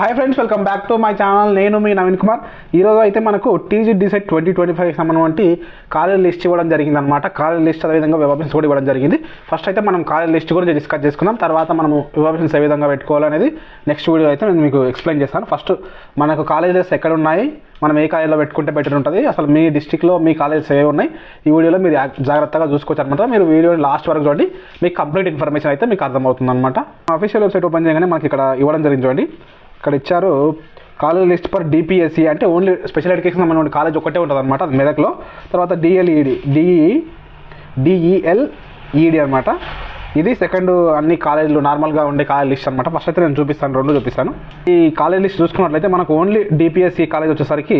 Hi friends, welcome back to my channel. నేను మీ నవీన్ కుమార్. ఈరోజు అయితే మనకు టీజీ డిసెట్ 2025 సంబంధించి కాలేజ్ లిస్ట్ ఇవ్వడం జరిగిందనమాట. కాలేజ్ లిస్ట్ అదేవిధంగా వెబ్ ఆప్షన్స్ కూడా ఇవ్వడం జరిగింది. ఫస్ట్ అయితే మనం కాలేజ్ లిస్ట్ గురించి డిస్కస్ చేసుకుందాం. తర్వాత మనము వెబ్ ఆప్షన్స్ ఏ విధంగా పెట్టుకోవాలనేది నెక్స్ట్ వీడియో అయితే నేను మీకు ఎక్స్ప్లెయిన్ చేస్తాను. ఫస్ట్ మనకు కాలేజెస్ ఎక్కడ ఉన్నాయి, మనం ఏ కాలేజ్లో పెట్టుకుంటే బెటర్ ఉంటుంది, అసలు మీ డిస్టిక్లో మీ కాలేజెస్ ఏ ఉన్నాయి, ఈ వీడియోలో మీరు జాగ్రత్తగా చూసుకోవచ్చు అనమాట. మీరు వీడియో లాస్ట్ వరకు చూడండి, మీకు కంప్లీట్ ఇన్ఫర్మేషన్ అయితే మీకు అర్థమవుతుంది అనమాట. అఫీషియల్ వెబ్సైట్ ఓపెన్ చేయగానే మనకి ఇక్కడ ఇవ్వడం జరిగింది చూడండి. ఇక్కడ ఇచ్చారు కాలేజ్ లిస్ట్ ఫర్ డిపిఎస్సి, అంటే ఓన్లీ స్పెషల్ ఎడ్యుకేషన్ సంబంధించిన కాలేజ్ ఒకటే ఉంటుంది అనమాట, అది మెదక్లో. తర్వాత డిఈఎల్ఈడి అనమాట, ఇది సెకండ్ అన్ని కాలేజీలు నార్మల్గా ఉండే కాలేజ్ లిస్ట్ అనమాట. ఫస్ట్ అయితే నేను చూపిస్తాను, రెండు చూపిస్తాను. ఈ కాలేజ్ లిస్ట్ చూసుకున్నట్లయితే మనకు ఓన్లీ డిపిఎస్సి కాలేజ్ వచ్చేసరికి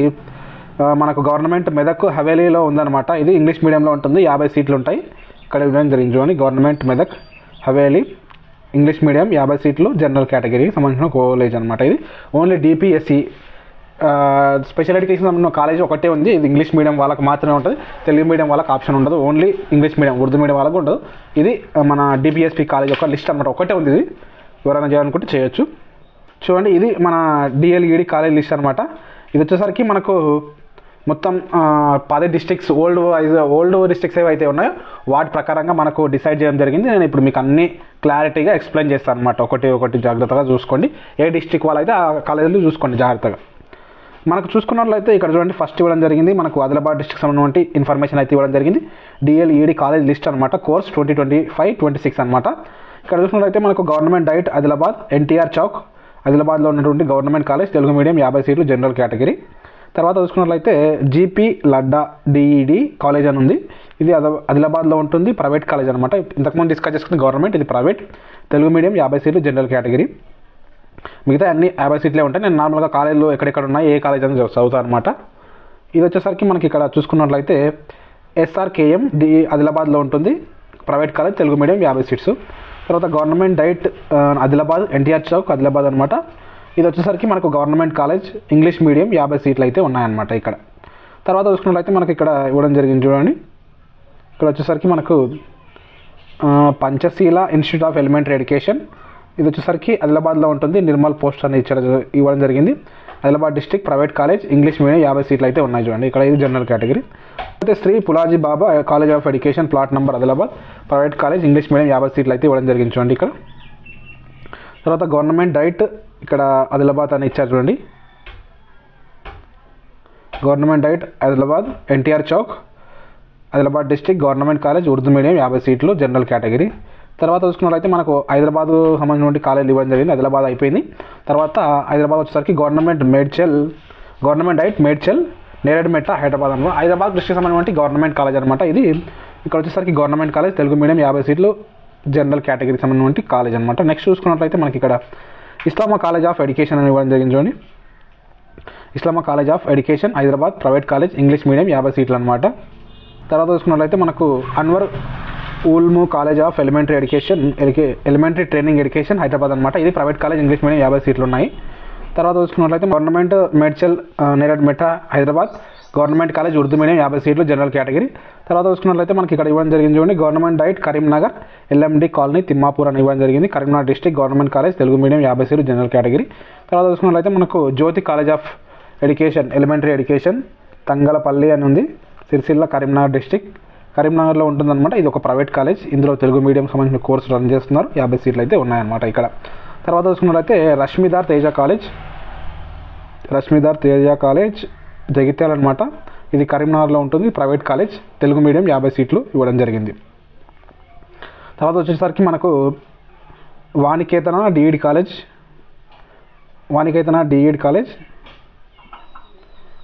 మనకు గవర్నమెంట్ మెదక్ హవేలీలో ఉందన్నమాట. ఇది ఇంగ్లీష్ మీడియంలో ఉంటుంది, 50 సీట్లు ఉంటాయి. ఇక్కడ ఇవ్వడం జరిగింది చూడండి, government Medak Haveli English medium 50 సీట్లు, జనరల్ కేటగిరీకి సంబంధించిన కాలేజ్ అనమాట. ఇది ఓన్లీ డిపిఎస్సి స్పెషల్ ఎడ్యుకేషన్ సంబంధించిన కాలేజ్ ఒకటే ఉంది. ఇది ఇంగ్లీష్ మీడియం వాళ్ళకి మాత్రమే ఉంటుంది, తెలుగు మీడియం వాళ్ళకి ఆప్షన్ ఉండదు. Only English medium, Urdu medium వాళ్ళకు ఉండదు. ఇది మన డిపిఎస్పి కాలేజ్ ఒక లిస్ట్ అనమాట, ఒకటే ఉంది. ఇది ఎవరైనా చేయాలనుకుంటే చేయొచ్చు. చూడండి, ఇది మన డిఎల్ఈడి కాలేజ్ లిస్ట్ అనమాట. ఇది వచ్చేసరికి మనకు మొత్తం 10 డిస్ట్రిక్ట్స్ ఓల్డ్ డిస్ట్రిక్ట్స్ ఏవైతే ఉన్నాయో వాటి ప్రకారంగా మనకు డిసైడ్ చేయడం జరిగింది. నేను ఇప్పుడు మీకు అన్ని క్లారిటీగా ఎక్స్ప్లెయిన్ చేస్తాను అనమాట. ఒకటి జాగ్రత్తగా చూసుకోండి, ఏ డిస్ట్రిక్ట్ వాళ్ళైతే ఆ కాలేజీలు చూసుకోండి జాగ్రత్తగా. మనకు చూసుకున్నట్లయితే ఇక్కడ చూడండి, ఫస్ట్ ఇవ్వడం జరిగింది మనకు ఆదిలాబాద్ డిస్ట్రిక్ట్ సంబంధించి ఇన్ఫర్మేషన్ అయితే ఇవ్వడం జరిగింది. డిఎల్ఈడి కాలేజ్ లిస్ట్ అనమాట, కోర్స్ 2025-26 అనమాట. ఇక్కడ చూసుకున్నట్లయితే మనకు గవర్నమెంట్ డైట్ ఆదిలాబాద్, ఎన్టీఆర్ చౌక్ ఆదిలాబాద్లో ఉన్నటువంటి గవర్నమెంట్ కాలేజ్, తెలుగు మీడియం 50 సీట్లు, జనరల్ కేటగిరీ. తర్వాత చూసుకున్నట్లయితే జీపీ లడ్డా డిఈడి కాలేజ్ అని ఉంది. ఇది ఆదిలాబాద్లో ఉంటుంది, ప్రైవేట్ కాలేజ్ అనమాట. ఇంతకుముందు డిస్కస్ చేసుకున్న గవర్నమెంట్, ఇది ప్రైవేట్, తెలుగు మీడియం 50 సీట్లు, జనరల్ కేటగిరీ. మిగతా అన్ని 50 సీట్లే ఉంటాయి. నేను నార్మల్గా కాలేజీలో ఎక్కడెక్కడ ఉన్నాయి, ఏ కాలేజ్ అని చదువుతాను అనమాట. ఇది వచ్చేసరికి మనకి ఇక్కడ చూసుకున్నట్లయితే ఎస్ఆర్కేఎం ఆదిలాబాద్లో ఉంటుంది, private college, Telugu medium 50 seats. తర్వాత గవర్నమెంట్ డైట్ ఆదిలాబాద్, ఎన్టీఆర్ చౌక్ ఆదిలాబాద్ అనమాట. ఇది వచ్చేసరికి మనకు గవర్నమెంట్ కాలేజ్, ఇంగ్లీష్ మీడియం 50 సీట్లు అయితే ఉన్నాయన్నమాట ఇక్కడ. తర్వాత చూసుకున్నట్లయితే మనకి ఇక్కడ ఇవ్వడం జరిగింది చూడండి. ఇక్కడ వచ్చేసరికి మనకు Panchsheel institute of elementary education, ఇది వచ్చేసరికి ఆదిలాబాద్లో ఉంటుంది, నిర్మల్ పోస్ట్ అని ఇవ్వడం జరిగింది. Adilabad district, private college, English medium 50 సీట్లు అయితే ఉన్నాయి చూడండి. ఇక్కడ ఇది జనరల్ కేటగిరీ. అయితే Sri Pulaji Baba college of education, plot number Adilabad, private college, English medium 50 సీట్లు అయితే ఇవ్వడం జరిగింది చూడండి ఇక్కడ. తర్వాత గవర్నమెంట్ డైట్ ఇక్కడ ఆదిలాబాద్ అని ఇచ్చారు చూడండి, government diet Adilabad, NTR Chowk Adilabad district, government college, Urdu medium 50 సీట్లు, జనరల్ కేటగిరీ. తర్వాత చూసుకున్నట్లయితే మనకు హైదరాబాద్ సంబంధించిన కాలేజ్ ఇవ్వడం జరిగింది. ఆదిలాబాద్ అయిపోయింది. తర్వాత హైదరాబాద్ వచ్చేసరికి గవర్నమెంట్ డైట్ మేడ్చల్ నేరేడ్మెట్ట హైదరాబాద్ అనమాట. హైదరాబాద్ డిస్ట్రిక్ట్ సంబంధించిన గవర్నమెంట్ కాలేజ్ అనమాట. ఇది ఇక్కడ వచ్చేసరికి గవర్నమెంట్ కాలేజ్, తెలుగు మీడియం 50 సీట్లు, జనరల్ కేటగిరీకి సంబంధించిన కాలేజ్ అనమాట. నెక్స్ట్ చూసుకున్నట్లయితే మనకి ఇక్కడ ఇస్లామా కాలేజ్ ఆఫ్ ఎడ్యుకేషన్ అని ఇవ్వడం జరిగింది చూడండి. Islamia college of education Hyderabad, private college, English medium 50 సీట్లు అనమాట. తర్వాత చూసుకున్నట్లయితే మనకు Anwar Uloom college of elementary training education Hyderabad అనమాట. ఇది ప్రైవేట్ కాలేజ్, ఇంగ్లీష్ మీడియం 50 సీట్లు ఉన్నాయి. తర్వాత చూసుకున్నట్లయితే government Medchal Neredmet Hyderabad, government college, Urdu medium 50 సీట్లు, జనరల్ కేటగిరీ. తర్వాత చూసుకున్నట్లయితే మనకి ఇక్కడ ఇవ్వడం జరిగింది చూడండి, government DIET Karimnagar LMD colony Thimmapur అని ఇవ్వడం జరిగింది. Karimnagar district, government college, Telugu medium 50 సీట్లు, జనరల్ కేటగిరీ. తర్వాత చూసుకున్నట్లయితే మనకు Jyothi college of education elementary education Thangallapalli అని ఉంది, సిరిసిల్ల కరీంనగర్ డిస్ట్రిక్ట్, కరీంనగర్లో ఉంటుందన్నమాట. ఇది ఒక ప్రైవేట్ కాలేజ్, ఇందులో తెలుగు మీడియం సంబంధించిన కోర్సు రన్ చేస్తున్నారు, 50 సీట్లు అయితే ఉన్నాయన్నమాట ఇక్కడ. తర్వాత చూసుకున్నట్లయితే రష్మిదార్ తేజ కాలేజ్ జగిత్యాల అనమాట. ఇది కరీంనగర్లో ఉంటుంది, ప్రైవేట్ కాలేజ్, తెలుగు మీడియం 50 సీట్లు ఇవ్వడం జరిగింది. తర్వాత వచ్చేసరికి మనకు Vaniketana DEd college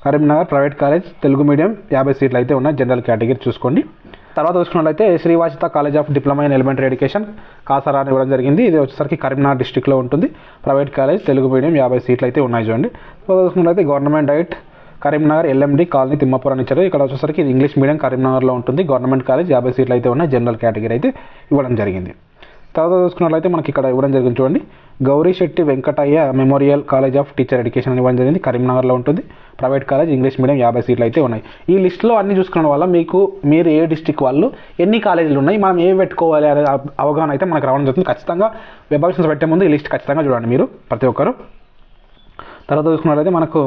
Karimnagar, private college, Telugu medium 50 సీట్లు అయితే ఉన్నాయి, జనరల్ కేటగిరీ చూసుకోండి. తర్వాత చూసుకున్నట్లయితే Srivachita college of diploma in elementary education Kasara అని ఇవ్వడం జరిగింది. ఇది వచ్చేసరికి కరీంనగర్ డిస్ట్రిక్ట్లో ఉంటుంది, ప్రైవేట్ కాలేజ్, తెలుగు మీడియం 50 సీట్లు అయితే ఉన్నాయి చూడండి. తర్వాత చూసుకున్నట్లయితే government DIET Karimnagar LMD colony Thimmapur అని ఇచ్చారు. ఇక్కడ వచ్చేసరికి ఇది ఇంగ్లీష్ మీడియం కరీంనగర్లో ఉంటుంది, గవర్నమెంట్ కాలేజ్, 50 సీట్లు అయితే ఉన్నాయి, జనరల్ కేటగిరీ అయితే ఇవ్వడం జరిగింది. తర్వాత చూసుకున్నట్లయితే మనకి ఇక్కడ ఇవ్వడం జరిగింది చూడండి, Gauri Shetty Venkataiah memorial college of teacher education అని ఇవ్వడం జరిగింది, కరీంనగర్లో ఉంటుంది, ప్రైవేట్ కాలేజ్, ఇంగ్లీష్ మీడియం 50 సీట్లు అయితే ఉన్నాయి. ఈ లిస్టులో అన్ని చూసుకోవడం వల్ల మీరు ఏ డిస్ట్రిక్ట్ వాళ్ళు ఎన్ని కాలేజీలు ఉన్నాయి, మనం ఏం పెట్టుకోవాలి అనే అవగాహన అయితే మనకు రావడం జరుగుతుంది. ఖచ్చితంగా వెబ్ ఆప్షన్స్ పెట్టే ముందు ఈ లిస్ట్ ఖచ్చితంగా చూడండి మీరు ప్రతి ఒక్కరు. తర్వాత చూసుకున్నట్లయితే మనకు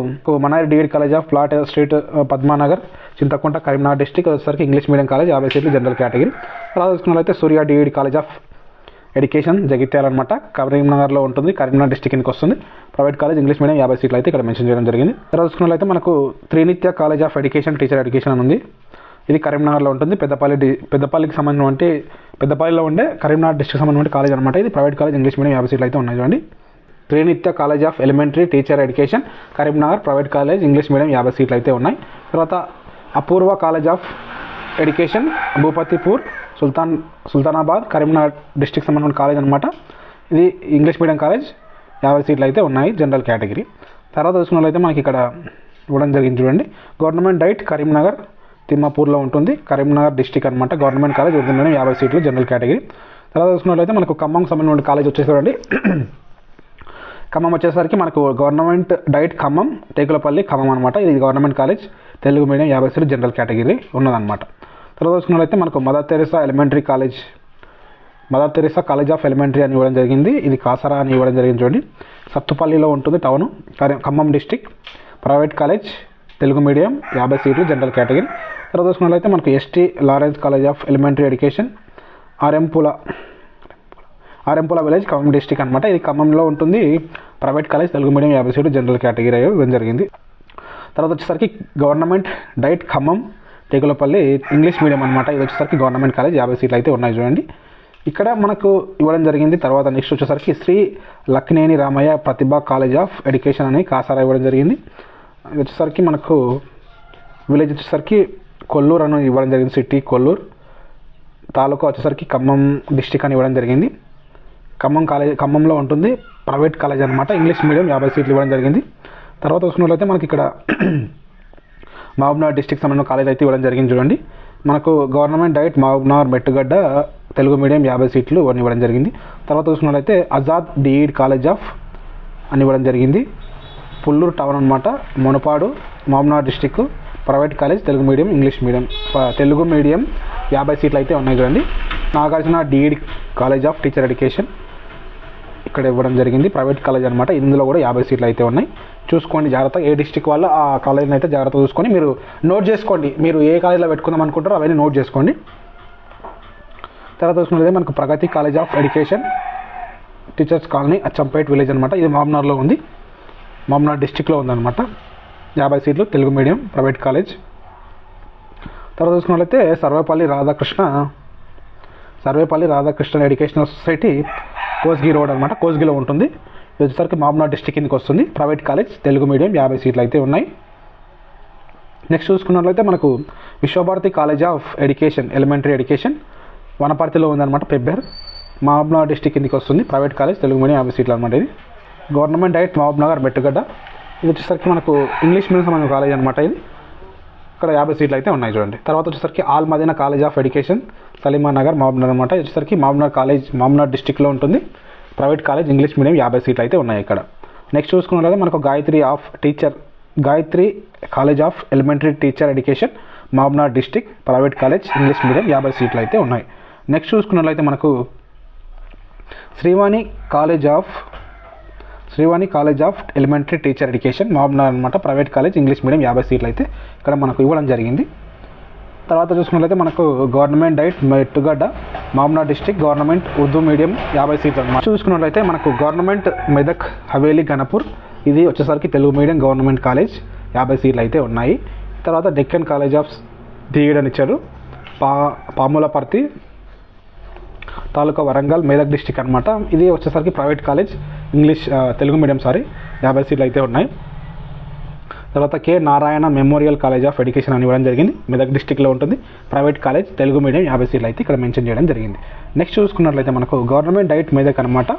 Manari degree college of plot street Padmanagar Chinthakunta Karimnagar district వచ్చేసరికి ఇంగ్లీష్ మీడియం కాలేజ్ 50 సీట్లు జనరల్ కేటగిరీ. తర్వాత చూసుకున్నట్లయితే Surya degree college of education Jagtial అనమాట, కరీంనగర్లో ఉంటుంది, కరీంనగర్ డిస్టిక్ కిందకి వస్తుంది. ప్రైవేట్ కాలేజ్ ఇంగ్లీష్ మీడియం 50 సీట్లు అయితే ఇక్కడ మెన్షన్ చేయడం జరిగింది. తర్వాత చూసుకున్నట్లయితే మనకు Trinitya college of education teacher education అని ఉంది. ఇది కరీంనగర్లో ఉంటుంది, పెద్దపల్లికి సంబంధించిన పెద్దపల్లిలో ఉండే కరీంనగర్ డిస్టిక్ సంబంధించిన కాలేజ్ అనమాట. ఇది ప్రైవేట్ కాలేజ్ ఇంగ్లీష్ మీడియం 50 సీట్లు అయితే ఉన్నాయి చూడండి. Trinitya college of elementary teacher education Karimnagar private college English medium 50 సీట్లు అయితే ఉన్నాయి. తర్వాత Apoorva college of education Bhupathipur Sultanabad Karimnagar district సంబంధించిన కాలేజ్ అనమాట. ఇది ఇంగ్లీష్ మీడియం కాలేజ్ 50 సీట్లు అయితే ఉన్నాయి జనరల్ కేటగిరీ. తర్వాత చూసుకున్నట్లయితే మనకి ఇక్కడ ఇవ్వడం జరిగింది చూడండి. గవర్నమెంట్ డైట్ కరీంనగర్ తిమ్మాపూర్లో ఉంటుంది, కరీంనగర్ డిస్టిక్ అనమాట. గవర్నమెంట్ కాలేజ్ ఉర్దూ మీడియం 50 సీట్లు జనరల్ కేటగిరీ. తర్వాత చూసుకున్నట్లయితే మనకు ఖమ్మం సంబంధించిన కాలేజ్ వచ్చేసరికి ఖమ్మం వచ్చేసరికి మనకు గవర్నమెంట్ డైట్ ఖమ్మం టేకులపల్లి ఖమ్మం అనమాట. ఇది గవర్నమెంట్ కాలేజ్ తెలుగు మీడియం 50 సీట్లు జనరల్ కేటగిరీ ఉన్నదన్నమాట. తర్వాత చూసుకున్నట్లయితే మనకు mother Teresa college of elementary అని ఇవ్వడం జరిగింది. ఇది కాసరా అని ఇవ్వడం జరిగింది చూడండి. సత్తుపల్లిలో ఉంటుంది town, Khammam district, private college Telugu medium 50 సీట్లు జనరల్ కేటగిరీ. తర్వాత చూసుకున్నట్లయితే మనకు ST Lawrence college of elementary education Arempula village Khammam district అనమాట. ఇది ఖమ్మంలో ఉంటుంది, ప్రైవేట్ కాలేజ్ తెలుగు మీడియం 50 సీట్లు జనరల్ కేటగిరీ ఇవ్వడం జరిగింది. తర్వాత వచ్చేసరికి government diet Khammam Tekulapalli English medium అనమాట. ఇది వచ్చేసరికి గవర్నమెంట్ కాలేజ్ 50 సీట్లు అయితే ఉన్నాయి చూడండి. ఇక్కడ మనకు ఇవ్వడం జరిగింది. తర్వాత నెక్స్ట్ వచ్చేసరికి శ్రీ లక్నేని రామయ్య ప్రతిభా కాలేజ్ ఆఫ్ ఎడ్యుకేషన్ అని కాసారా ఇవ్వడం జరిగింది. ఇది వచ్చేసరికి మనకు విలేజ్ వచ్చేసరికి కొల్లూరు అని ఇవ్వడం జరిగింది, సిటీ కొల్లూరు. తాలూకా వచ్చేసరికి ఖమ్మం డిస్టిక్ అని ఇవ్వడం జరిగింది. ఖమ్మంలో ఉంటుంది, ప్రైవేట్ కాలేజ్ అనమాట. ఇంగ్లీష్ మీడియం 50 సీట్లు ఇవ్వడం జరిగింది. తర్వాత చూసుకున్నట్లయితే మనకి ఇక్కడ మహబూబ్నగర్ డిస్టిక్ సంబంధించిన కాలేజ్ అయితే ఇవ్వడం జరిగింది చూడండి. మనకు government diet Mahabubnagar Mettugadda Telugu medium 50 సీట్లు ఇవ్వడం జరిగింది. తర్వాత చూసుకున్నట్లయితే ఆజాద్ డిఈడ్ కాలేజ్ ఆఫ్ అని ఇవ్వడం జరిగింది, పుల్లూరు టౌన్ అనమాట, Munapadu Mahabubnagar district, private college Telugu medium English medium Telugu medium 50 సీట్లు అయితే ఉన్నాయి చూడండి. Nagarjuna DEd college of teacher education ఇక్కడ ఇవ్వడం జరిగింది, ప్రైవేట్ కాలేజ్ అనమాట. ఇందులో కూడా 50 సీట్లు అయితే ఉన్నాయి. చూసుకోండి జాగ్రత్తగా, ఏ డిస్టిక్ వాళ్ళు ఆ కాలేజ్ని అయితే జాగ్రత్త చూసుకొని మీరు నోట్ చేసుకోండి. మీరు ఏ కాలేజ్లో పెట్టుకుందాం అనుకుంటారో అవన్నీ నోట్ చేసుకోండి. తర్వాత చూసుకున్నట్లయితే మనకు Pragathi college of education teachers colony Achampet village అనమాట. ఇది మహబూబ్నగర్లో ఉంది, మహబూబ్నగర్ డిస్టిక్లో ఉందన్నమాట. 50 సీట్లు తెలుగు మీడియం ప్రైవేట్ కాలేజ్. తర్వాత చూసుకున్నట్లయితే Sarvepalli Radhakrishna educational society Kosgi road అనమాట, కోస్గిలో ఉంటుంది. ఇది వచ్చేసరికి మహబూబ్నగర్ డిస్టిక్ కిందకి వస్తుంది, ప్రైవేట్ కాలేజ్ తెలుగు మీడియం 50 సీట్లు అయితే ఉన్నాయి. నెక్స్ట్ చూసుకున్నట్లయితే మనకు Vishwabharati college of education elementary education వనపర్తిలో ఉందన్నమాట, పెబ్బేర్ మహబూబ్నగర్ డిస్టిక్ కిందకి వస్తుంది, ప్రైవేట్ కాలేజ్ తెలుగు మీడియం 50 సీట్లు అనమాట. ఇది గవర్నమెంట్ డైట్ మహబూబ్నగర్ మెట్టుగడ్డ. ఇది వచ్చేసరికి మనకు ఇంగ్లీష్ మీడియం సంబంధించిన కాలేజ్ అనమాట. ఇది ఇక్కడ 50 సీట్లు అయితే ఉన్నాయి చూడండి. తర్వాత వచ్చేసరికి Al Madina college of education Saleema Nagar Mahabubnagar అనమాట. ఇది వచ్చేసరికి మహబూబ్నగర్ డిస్టిక్లో ఉంటుంది, ప్రైవేట్ కాలేజ్ ఇంగ్లీష్ మీడియం 50 సీట్లు అయితే ఉన్నాయి ఇక్కడ. నెక్స్ట్ చూసుకున్నట్లయితే మనకు Gayatri college of elementary teacher education Mahabubnagar district, private college English medium 50 సీట్లు అయితే ఉన్నాయి. నెక్స్ట్ చూసుకున్నట్లయితే మనకు Srivani college of elementary teacher education Mahabubnagar అనమాట, ప్రైవేట్ కాలేజ్ ఇంగ్లీష్ మీడియం 50 సీట్లు అయితే ఇక్కడ మనకు ఇవ్వడం జరిగింది. తర్వాత చూసుకున్నట్లయితే మనకు government diet Mettugadda Mahabubnagar district, government Urdu medium 50 సీట్లు అనమాట. చూసుకున్నట్లయితే మనకు గవర్నమెంట్ మెదక్ హవేలీ గణపూర్, ఇది వచ్చేసరికి తెలుగు మీడియం గవర్నమెంట్ కాలేజ్ 50 సీట్లు అయితే ఉన్నాయి. తర్వాత డెక్కన్ కాలేజ్ ఆఫ్ డిఈడ్ అని ఇచ్చారు, పాములపర్తి తాలూకా వరంగల్ మెదక్ డిస్టిక్ అనమాట. ఇది వచ్చేసరికి ప్రైవేట్ కాలేజ్ తెలుగు మీడియం 50 సీట్లు అయితే ఉన్నాయి. తర్వాత K Narayana memorial college of education అని ఇవ్వడం జరిగింది, మెదక్ డిస్టిక్లో ఉంటుంది, ప్రైవేట్ కాలేజ్ తెలుగు మీడియం 50 సీట్లు అయితే ఇక్కడ మెన్షన్ చేయడం జరిగింది. నెక్స్ట్ చూసుకున్నట్లయితే మనకు గవర్నమెంట్ డైట్ మెదక్ అనమాట,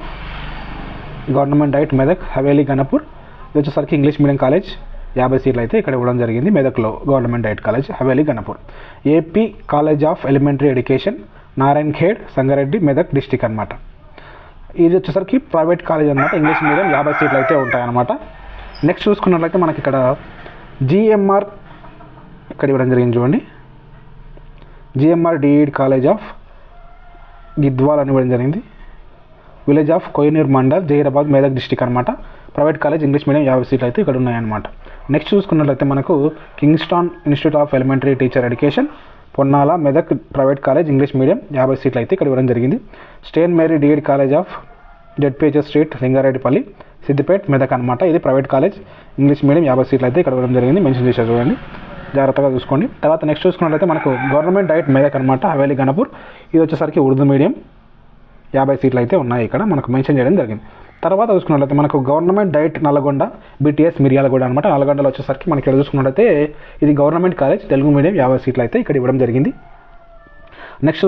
గవర్నమెంట్ డైట్ మెదక్ హవేలీ గణపూర్. ఇది వచ్చేసరికి ఇంగ్లీష్ మీడియం కాలేజ్ 50 సీట్లు అయితే ఇక్కడ ఇవ్వడం జరిగింది, మెదక్లో government diet college Haveli Ganapur. AP college of elementary education Narayan Khed Sangareddy Medak district అనమాట. ఇది వచ్చేసరికి ప్రైవేట్ కాలేజ్ అనమాట, ఇంగ్లీష్ మీడియం 50 సీట్లు అయితే ఉంటాయన్నమాట. నెక్స్ట్ చూసుకున్నట్లయితే మనకి ఇక్కడ జిఎంఆర్ ఇక్కడ ఇవ్వడం జరిగింది చూడండి, GMR DEd college of Gidwal అని ఇవ్వడం జరిగింది, village of Kohinoor mandal Zaheerabad Medak district అనమాట, ప్రైవేట్ కాలేజ్ ఇంగ్లీష్ మీడియం 50 సీట్లు అయితే ఇక్కడ ఉన్నాయన్నమాట. నెక్స్ట్ చూసుకున్నట్లయితే మనకు Kingston institute of elementary teacher education Ponnala Medak private college English medium 50 సీట్లు అయితే ఇక్కడ ఇవ్వడం జరిగింది. St Mary DEd college of ZPHS street Lingareddipalli Siddipet Medak అనమాట. ఇది ప్రైవేట్ కాలేజ్ ఇంగ్లీష్ మీడియం 50 సీట్లు అయితే ఇక్కడ ఇవ్వడం జరిగింది. మెన్షన్ చేశారు చూడండి, జాగ్రత్తగా చూసుకోండి. తర్వాత నెక్స్ట్ చూసుకున్నట్లయితే మనకు గవర్నమెంట్ డైట్ మెదక్ అనమాట హవేలీ గణపూర్. ఇది వచ్చేసరికి ఉర్దూ మీడియం 50 సీట్లు అయితే ఉన్నాయి ఇక్కడ మనకు మెన్షన్ చేయడం జరిగింది. తర్వాత చూసుకున్నట్లయితే మనకు government DIET Nalgonda BTS Miryalaguda అనమాట. నల్గొండలో వచ్చేసరికి మనకి ఇక్కడ చూసుకున్నట్లయితే ఇది గవర్నమెంట్ కాలేజ్ తెలుగు మీడియం 50 సీట్లు అయితే ఇక్కడ ఇవ్వడం జరిగింది. నెక్స్ట్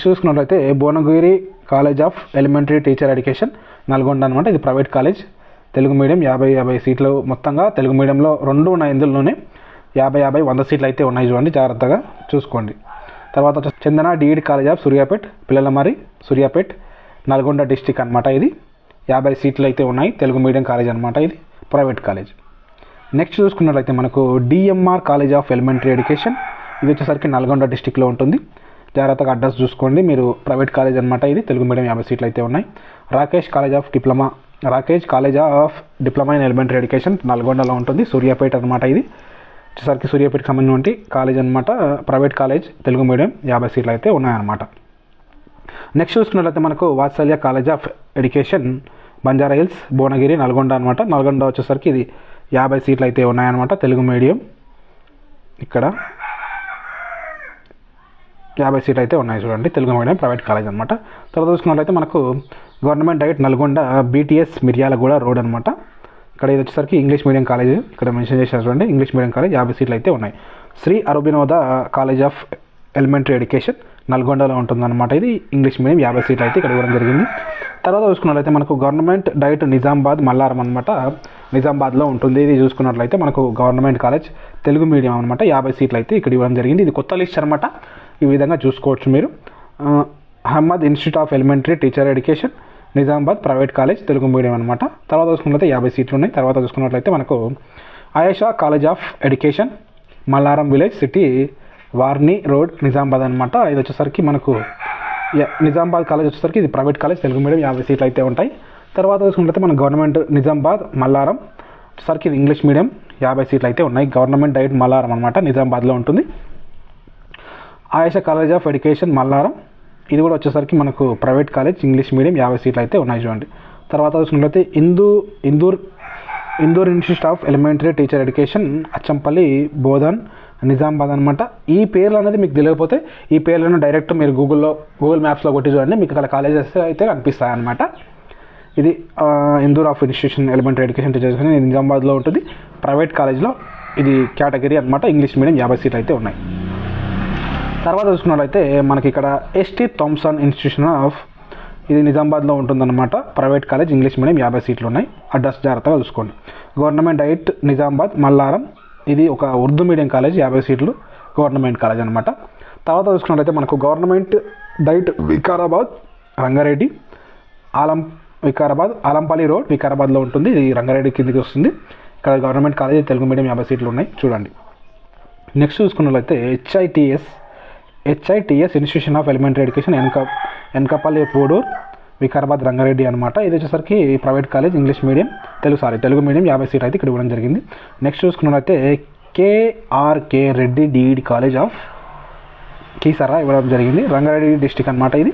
చూసుకున్నట్లయితే Bhuvanagiri college of elementary teacher education Nalgonda అనమాట. ఇది ప్రైవేట్ కాలేజ్ తెలుగు మీడియం 50 సీట్లు మొత్తంగా తెలుగు మీడియంలో 2 ఉన్నాయి. ఇందులోనే 50 100 సీట్లు అయితే ఉన్నాయి చూడండి, జాగ్రత్తగా చూసుకోండి. తర్వాత Chandana DEd college of Suryapet Pillalamarri Suryapet Nalgonda district అనమాట. ఇది 50 సీట్లు అయితే ఉన్నాయి తెలుగు మీడియం కాలేజ్ అనమాట. ఇది ప్రైవేట్ కాలేజ్. నెక్స్ట్ చూసుకున్నట్లయితే మనకు DMR college of elementary education. ఇది వచ్చేసరికి నల్గొండ డిస్టిక్లో ఉంటుంది. జాగ్రత్తగా అడ్రస్ చూసుకోండి మీరు. ప్రైవేట్ కాలేజ్ అనమాట. ఇది తెలుగు మీడియం 50 సీట్లు అయితే ఉన్నాయి. Rakesh college of diploma in elementary education నల్గొండలో ఉంటుంది. సూర్యాపేట అనమాట. ఇది వచ్చేసరికి సూర్యాపేటకి సంబంధించిన కాలేజ్ అనమాట. ప్రైవేట్ కాలేజ్ తెలుగు మీడియం 50 సీట్లు అయితే ఉన్నాయన్నమాట. నెక్స్ట్ చూసుకున్నట్లయితే మనకు Vatsalya college of education Banjara Hills Bhuvanagiri Nalgonda అనమాట. నల్గొండ వచ్చేసరికి ఇది 50 సీట్లు అయితే ఉన్నాయన్నమాట. తెలుగు మీడియం ఇక్కడ 50 సీట్లు అయితే ఉన్నాయి చూడండి, తెలుగు మీడియం ప్రైవేట్ కాలేజ్ అనమాట. తర్వాత చూసుకున్నట్లయితే మనకు government DIET Nalgonda BTS Miryalaguda road అనమాట. ఇక్కడ ఇది వచ్చేసరికి ఇంగ్లీష్ మీడియం కాలేజ్ ఇక్కడ మెన్షన్ చేశారు చూడండి, ఇంగ్లీష్ మీడియం కాలేజ్ 50 సీట్లు అయితే ఉన్నాయి. Sri Aurobindo college of elementary education నల్గొండలో ఉంటుందన్నమాట. ఇది ఇంగ్లీష్ మీడియం 50 సీట్లు అయితే ఇక్కడ ఇవ్వడం జరిగింది. తర్వాత చూసుకున్నట్లయితే మనకు గవర్నమెంట్ డైట్ నిజామాబాద్ మల్లారం అనమాట. నిజామాబాద్లో ఉంటుంది. ఇది చూసుకున్నట్లయితే మనకు గవర్నమెంట్ కాలేజ్ తెలుగు మీడియం అనమాట. 50 సీట్లు అయితే ఇక్కడ ఇవ్వడం జరిగింది. ఇది కొత్త లిస్ట్ అనమాట. ఈ విధంగా చూసుకోవచ్చు మీరు. Ahmed institute of elementary teacher education Nizamabad private college Telugu medium అనమాట. తర్వాత చూసుకున్నట్లయితే 50 సీట్లు ఉన్నాయి. తర్వాత చూసుకున్నట్లయితే మనకు Ayesha college of education Mallaram village city Varni road Nizamabad అనమాట. ఇది వచ్చేసరికి మనకు నిజామాబాద్ కాలేజ్ వచ్చేసరికి ఇది ప్రైవేట్ కాలేజ్ తెలుగు మీడియం 50 సీట్లు అయితే ఉంటాయి. తర్వాత చూసుకున్నట్లయితే మన గవర్నమెంట్ నిజామాబాద్ మల్లారం వచ్చేసరికి ఇది ఇంగ్లీష్ మీడియం 50 సీట్లు అయితే ఉన్నాయి. గవర్నమెంట్ డైట్ మల్లారం అనమాట, నిజామాబాద్లో ఉంటుంది. Ayesha college of education Mallaram ఇది కూడా వచ్చేసరికి మనకు ప్రైవేట్ కాలేజ్ ఇంగ్లీష్ మీడియం 50 సీట్లు అయితే ఉన్నాయి చూడండి. తర్వాత చూసుకున్నట్లయితే Indur institute of elementary teacher education Achampalli Bodhan Nizamabad అనమాట. ఈ పేర్లు అనేది మీకు తెలియకపోతే ఈ పేర్లను డైరెక్ట్ మీరు గూగుల్ మ్యాప్స్లో కొట్టి చూడండి, మీకు అక్కడ కాలేజెస్ అయితే కనిపిస్తాయి అనమాట. ఇది Indur of institution elementary education teacher education నిజామాబాద్లో ఉంటుంది. ప్రైవేట్ కాలేజ్లో ఇది కేటగిరీ అనమాట. ఇంగ్లీష్ మీడియం 50 సీట్లు అయితే ఉన్నాయి. తర్వాత చూసుకున్నట్లయితే మనకి ఇక్కడ ఎస్టీ థామ్సన్ ఇన్స్టిట్యూషన్ ఆఫ్ ఇది నిజామాబాద్లో ఉంటుందన్నమాట. ప్రైవేట్ కాలేజ్ ఇంగ్లీష్ మీడియం 50 సీట్లు ఉన్నాయి. అడ్రస్ జాగ్రత్తగా చూసుకోండి. గవర్నమెంట్ డైట్ నిజామాబాద్ మల్లారం ఇది ఒక ఉర్దూ మీడియం కాలేజ్ 50 సీట్లు గవర్నమెంట్ కాలేజ్ అనమాట. తర్వాత చూసుకున్నట్లయితే మనకు government DIET Vikarabad Rangareddy Alampalli road వికారాబాద్లో ఉంటుంది. ఇది రంగారెడ్డి కిందకి వస్తుంది. ఇక్కడ గవర్నమెంట్ కాలేజ్ తెలుగు మీడియం 50 సీట్లు ఉన్నాయి చూడండి. నెక్స్ట్ చూసుకున్నట్లయితే HITS institution of elementary education Enkapalli Pudur Vikarabad Rangareddy అనమాట. ఇది వచ్చేసరికి private college English medium Telugu medium 50 సీట్లు అయితే ఇక్కడ ఇవ్వడం జరిగింది. నెక్స్ట్ చూసుకున్నట్లయితే KRK Reddy DEd college of Keesara ఇవ్వడం జరిగింది. రంగారెడ్డి డిస్టిక్ అనమాట. ఇది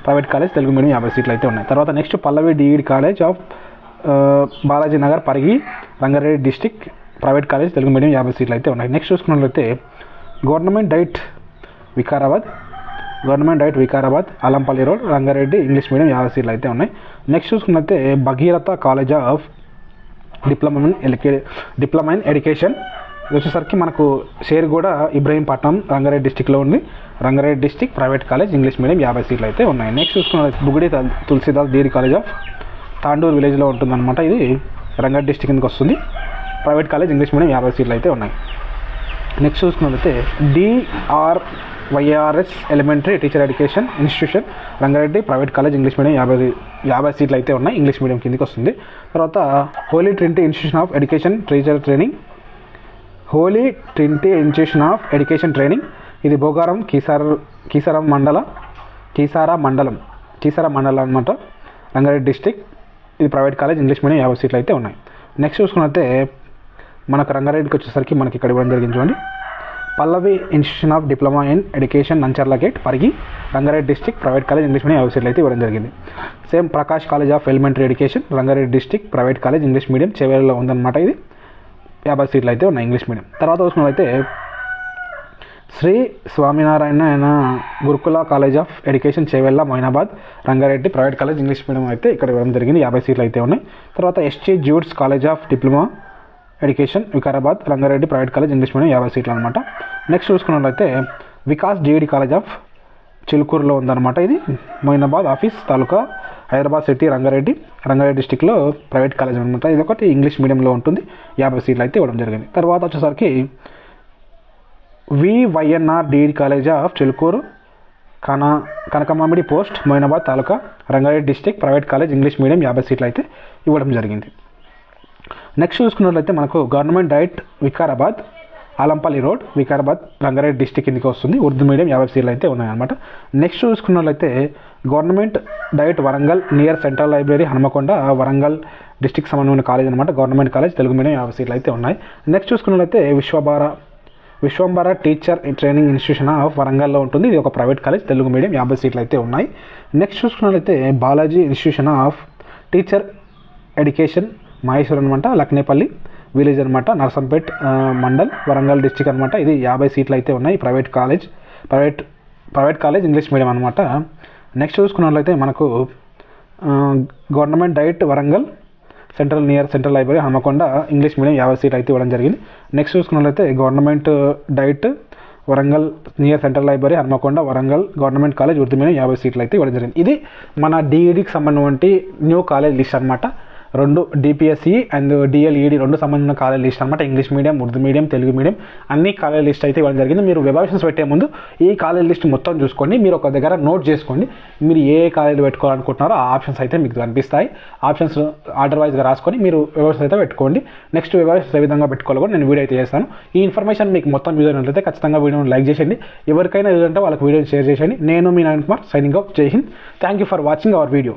ప్రైవేట్ కాలేజ్ తెలుగు మీడియం 50 సీట్లు అయితే ఉన్నాయి. తర్వాత next Pallavi DEd college of Balaji Nagar Parigi Rangareddy district private college Telugu medium 50 సీట్లు అయితే ఉన్నాయి. నెక్స్ట్ చూసుకున్నట్లయితే government DIET Vikarabad Alampalli road Rangareddy English medium 50 సీట్లు అయితే ఉన్నాయి. నెక్స్ట్ చూసుకున్నట్లయితే Bhagiratha college of diploma in education ఇది వచ్చేసరికి మనకు షేర్గూడ ఇబ్రహీంపట్నం రంగారెడ్డి డిస్టిక్లో ఉంది. Rangareddy district private college English medium 50 సీట్లు అయితే ఉన్నాయి. నెక్స్ట్ చూసుకున్నట్లయితే బుగిడి Tulsidas degree college of Tandur విలేజ్లో ఉంటుందన్నమాట. ఇది రంగారెడ్డి డిస్టిక్ కిందకి వస్తుంది. ప్రైవేట్ కాలేజ్ ఇంగ్లీష్ మీడియం 50 సీట్లు అయితే ఉన్నాయి. నెక్స్ట్ చూసుకున్నట్లయితే DRYRS elementary teacher education institution Rangareddy private college English medium 50 సీట్లు అయితే ఉన్నాయి. ఇంగ్లీష్ మీడియం కిందకి వస్తుంది. తర్వాత holy trinity institution of education teacher training ఇది భోగారం కీసారా మండలం చీసర మండలం అనమాట, రంగారెడ్డి డిస్టిక్. ఇది ప్రైవేట్ కాలేజ్, ఇంగ్లీష్ మీడియం 50 సీట్లు అయితే ఉన్నాయి. నెక్స్ట్ చూసుకున్నట్లయితే మనకు రంగారెడ్డికి వచ్చేసరికి మనకి ఇక్కడ ఇవ్వడం జరిగింది చూడండి. Pallavi institution of diploma in education Nancharla gate Parigi, Rangareddy district, private college, English medium 50 సీట్లు అయితే ఇవ్వడం జరిగింది. Same Prakash college of elementary education, Rangareddy district, private college, English medium చేవేళ్ళలో ఉందన్నమాట. ఇది 50 సీట్లు అయితే ఉన్నాయి ఇంగ్లీష్ మీడియం. తర్వాత చూసుకున్నట్లయితే శ్రీ స్వామినారాయణ గురుకుల college of education Chevella Moinabad, Rangareddy, private college, English medium అయితే ఇక్కడ ఇవ్వడం జరిగింది. 50 సీట్లు అయితే ఉన్నాయి. తర్వాత ST జూడ్స్ college of diploma education Vikarabad, Rangareddy, private college, English medium 50 సీట్లు అనమాట. నెక్స్ట్ చూసుకున్నట్లయితే వికాస్ డిఈడి కాలేజ్ ఆఫ్ చిలుకూరులో ఉందన్నమాట. ఇది మొయినాబాద్ ఆఫీస్ తాలూకా, హైదరాబాద్ సిటీ, రంగారెడ్డి డిస్టిక్లో ప్రైవేట్ కాలేజ్ అనమాట. ఇది ఒకటి ఇంగ్లీష్ మీడియంలో ఉంటుంది. 50 సీట్లు అయితే ఇవ్వడం జరిగింది. తర్వాత వచ్చేసరికి VYNR DEd college of Chilkur Kanakamamidi post, Moinabad taluka, Rangareddy district, private college, English medium 50 సీట్లు అయితే ఇవ్వడం జరిగింది. నెక్స్ట్ చూసుకున్నట్లయితే మనకు government DIET Vikarabad, Alampalli road, Vikarabad, Rangareddy district కిందకి వస్తుంది. ఉర్దూ మీడియం 50 సీట్లు అయితే ఉన్నాయన్నమాట. నెక్స్ట్ చూసుకున్నట్లయితే government DIET Warangal near central library, Hanamkonda, Warangal district సంబంధించిన కాలేజ్ అనమాట. గవర్నమెంట్ కాలేజ్, తెలుగు మీడియం 50 సీట్లు అయితే ఉన్నాయి. నెక్స్ట్ చూసుకున్నట్లయితే Vishwambhara teacher training institution of వరంగల్లో ఉంటుంది. ఇది ఒక ప్రైవేట్ కాలేజ్, తెలుగు మీడియం 50 సీట్లు అయితే ఉన్నాయి. నెక్స్ట్ చూసుకున్నట్లయితే Balaji institution of teacher education Maheshwar అనమాట, లక్నేపల్లి విలేజ్ అనమాట, నర్సంపేట్ మండల్, వరంగల్ డిస్టిక్ అనమాట. ఇది 50 సీట్లు అయితే ఉన్నాయి. ప్రైవేట్ కాలేజ్, ఇంగ్లీష్ మీడియం అనమాట. నెక్స్ట్ చూసుకున్నట్లయితే మనకు government DIET Warangal near central library, Hanamkonda, English medium 50 సీట్లు అయితే ఇవ్వడం జరిగింది. నెక్స్ట్ చూసుకున్నట్లయితే government DIET Warangal near central library, Hanamkonda, Warangal, government college, Urdu medium 50 సీట్లు అయితే ఇవ్వడం జరిగింది. ఇది మన డిఈడికి సంబంధించి న్యూ కాలేజ్ లిస్ట్ అనమాట. 2 డిపిఎస్సి అండ్ డిఎల్ఈడి 2 సంబంధించిన కాలేజ్ లిస్ట్ అనమాట. English medium, Urdu medium, Telugu medium అన్ని కాలేజ్ లిస్ట్ అయితే ఇవ్వడం జరిగింది. మీరు వెబ్ ఆప్షన్స్ పెట్టే ముందు ఈ కాలేజ్ లిస్ట్ మొత్తం చూసుకోండి. మీరు ఒక దగ్గర నోట్ చేసుకోండి. మీరు ఏ కాలేజీలు పెట్టుకోవాలనుకుంటున్నారో ఆ ఆప్షన్స్ అయితే మీకు కనిపిస్తాయి. ఆప్షన్స్ ఆర్డర్ వైజ్గా రాసుకొని మీరు వెబ్ ఆప్షన్స్ అయితే పెట్టుకోండి. నెక్స్ట్ వెబ్ ఆప్షన్స్ ఏ విధంగా పెట్టుకోవాలి కూడా నేను వీడియో అయితే చేస్తాను. ఈ ఇన్ఫర్మేషన్ మీకు మొత్తం యూజ్ అయినట్లయితే ఖచ్చితంగా వీడియోని లైక్ చేయండి. ఎవరికైనా యూజ్ అంటే వాళ్ళకి వీడియోని షేర్ చేయండి. నేను మీ నవీన్ కుమార్, సైనింగ్ ఆఫ్. జై Hind. Thank you for watching our video.